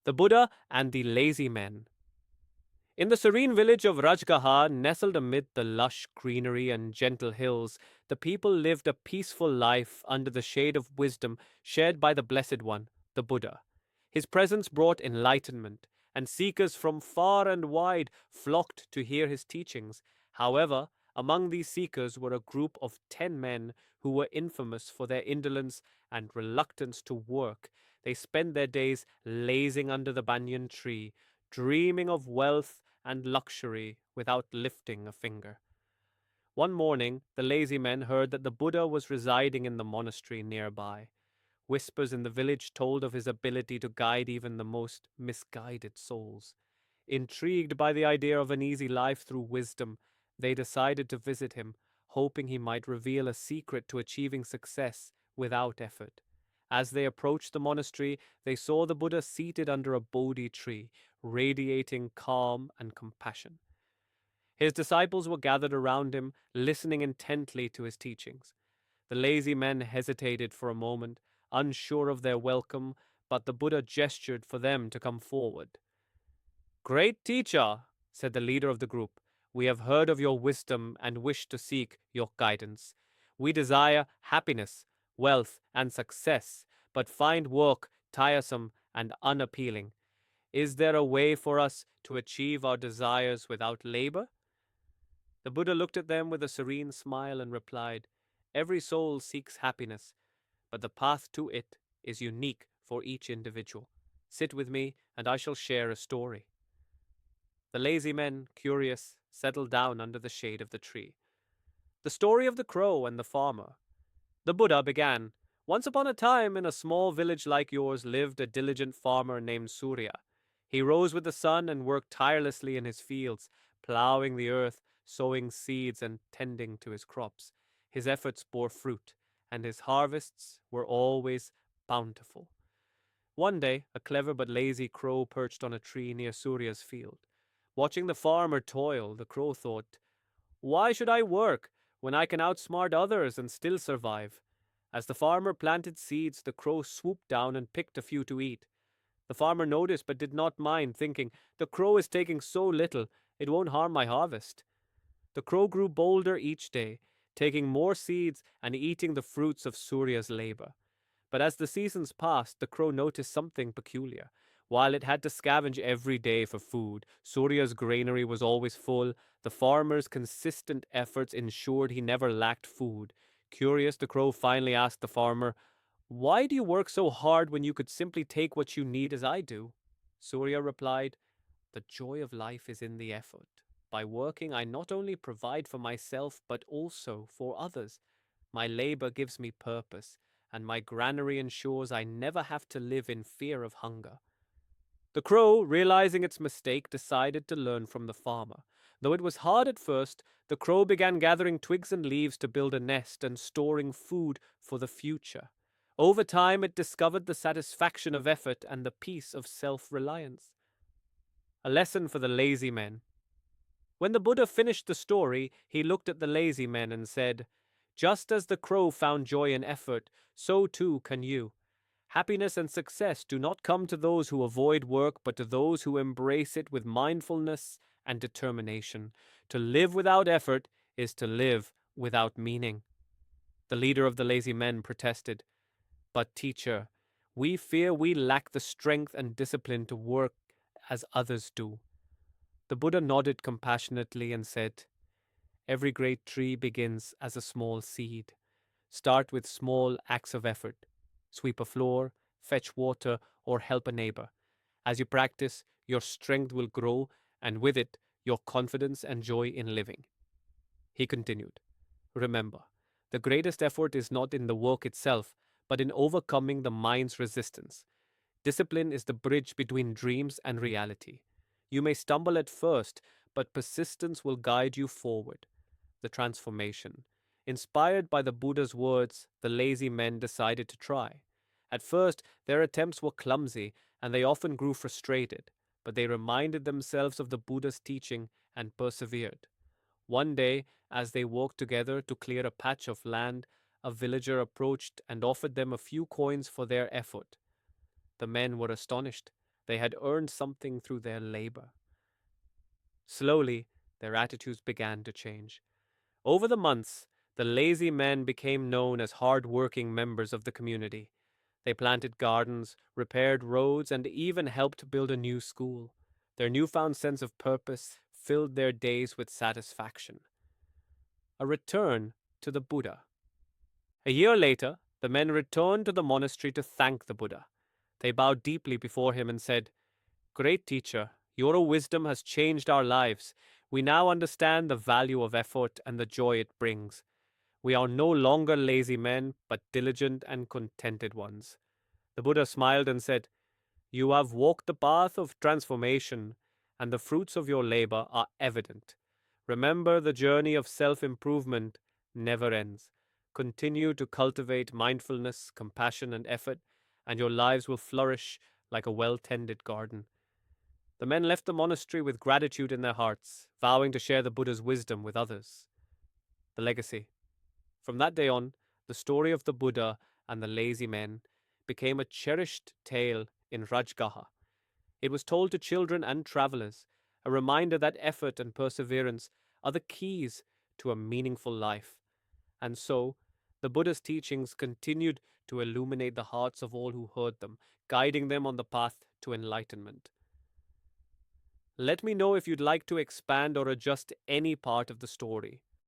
The Buddha and the Lazy Men. In the serene village of Rajgaha, nestled amid the lush greenery and gentle hills, the people lived a peaceful life under the shade of wisdom shared by the Blessed One, the Buddha. His presence brought enlightenment, and seekers from far and wide flocked to hear his teachings. However, among these seekers were a group of 10 men who were infamous for their indolence and reluctance to work. They spent their days lazing under the banyan tree, dreaming of wealth and luxury without lifting a finger. One morning, the lazy men heard that the Buddha was residing in the monastery nearby. Whispers in the village told of his ability to guide even the most misguided souls. Intrigued by the idea of an easy life through wisdom, they decided to visit him, hoping he might reveal a secret to achieving success without effort. As they approached the monastery, they saw the Buddha seated under a Bodhi tree, radiating calm and compassion. His disciples were gathered around him, listening intently to his teachings. The lazy men hesitated for a moment, unsure of their welcome, but the Buddha gestured for them to come forward. "Great teacher," said the leader of the group, "we have heard of your wisdom and wish to seek your guidance. We desire happiness, wealth, and success, but find work tiresome and unappealing. Is there a way for us to achieve our desires without labor?" The Buddha looked at them with a serene smile and replied, "Every soul seeks happiness, but the path to it is unique for each individual. Sit with me, and I shall share a story." The lazy men, curious, settled down under the shade of the tree. The story of the crow and the farmer. The Buddha began, "Once upon a time, in a small village like yours, lived a diligent farmer named Surya. He rose with the sun and worked tirelessly in his fields, plowing the earth, sowing seeds, and tending to his crops. His efforts bore fruit, and his harvests were always bountiful. One day, a clever but lazy crow perched on a tree near Surya's field. Watching the farmer toil, the crow thought, 'Why should I work when I can outsmart others and still survive?' As the farmer planted seeds, the crow swooped down and picked a few to eat. The farmer noticed but did not mind, thinking, 'The crow is taking so little, it won't harm my harvest.' The crow grew bolder each day, taking more seeds and eating the fruits of Surya's labor. But as the seasons passed, the crow noticed something peculiar. While it had to scavenge every day for food, Surya's granary was always full. The farmer's consistent efforts ensured he never lacked food. Curious, the crow finally asked the farmer, 'Why do you work so hard when you could simply take what you need as I do?' Surya replied, 'The joy of life is in the effort. By working, I not only provide for myself, but also for others. My labor gives me purpose, and my granary ensures I never have to live in fear of hunger.' The crow, realizing its mistake, decided to learn from the farmer. Though it was hard at first, the crow began gathering twigs and leaves to build a nest and storing food for the future. Over time, it discovered the satisfaction of effort and the peace of self-reliance. A lesson for the lazy men. When the Buddha finished the story, he looked at the lazy men and said, "Just as the crow found joy in effort, so too can you. Happiness and success do not come to those who avoid work, but to those who embrace it with mindfulness and determination. To live without effort is to live without meaning." The leader of the lazy men protested, "But teacher, we fear we lack the strength and discipline to work as others do." The Buddha nodded compassionately and said, "Every great tree begins as a small seed. Start with small acts of effort. Sweep a floor, fetch water, or help a neighbor. As you practice, your strength will grow, and with it, your confidence and joy in living." He continued, "Remember, the greatest effort is not in the work itself, but in overcoming the mind's resistance. Discipline is the bridge between dreams and reality. You may stumble at first, but persistence will guide you forward." The transformation. Inspired by the Buddha's words, the lazy men decided to try. At first, their attempts were clumsy, and they often grew frustrated, but they reminded themselves of the Buddha's teaching and persevered. One day, as they walked together to clear a patch of land, a villager approached and offered them a few coins for their effort. The men were astonished. They had earned something through their labor. Slowly, their attitudes began to change. Over the months, the lazy men became known as hard-working members of the community. They planted gardens, repaired roads, and even helped build a new school. Their newfound sense of purpose filled their days with satisfaction. A return to the Buddha. A year later, the men returned to the monastery to thank the Buddha. They bowed deeply before him and said, "Great teacher, your wisdom has changed our lives. We now understand the value of effort and the joy it brings. We are no longer lazy men, but diligent and contented ones." The Buddha smiled and said, "You have walked the path of transformation, and the fruits of your labor are evident. Remember, the journey of self-improvement never ends. Continue to cultivate mindfulness, compassion, and effort, and your lives will flourish like a well-tended garden." The men left the monastery with gratitude in their hearts, vowing to share the Buddha's wisdom with others. The legacy. From that day on, the story of the Buddha and the lazy men became a cherished tale in Rajgaha. It was told to children and travelers, a reminder that effort and perseverance are the keys to a meaningful life. And so, the Buddha's teachings continued to illuminate the hearts of all who heard them, guiding them on the path to enlightenment. Let me know if you'd like to expand or adjust any part of the story.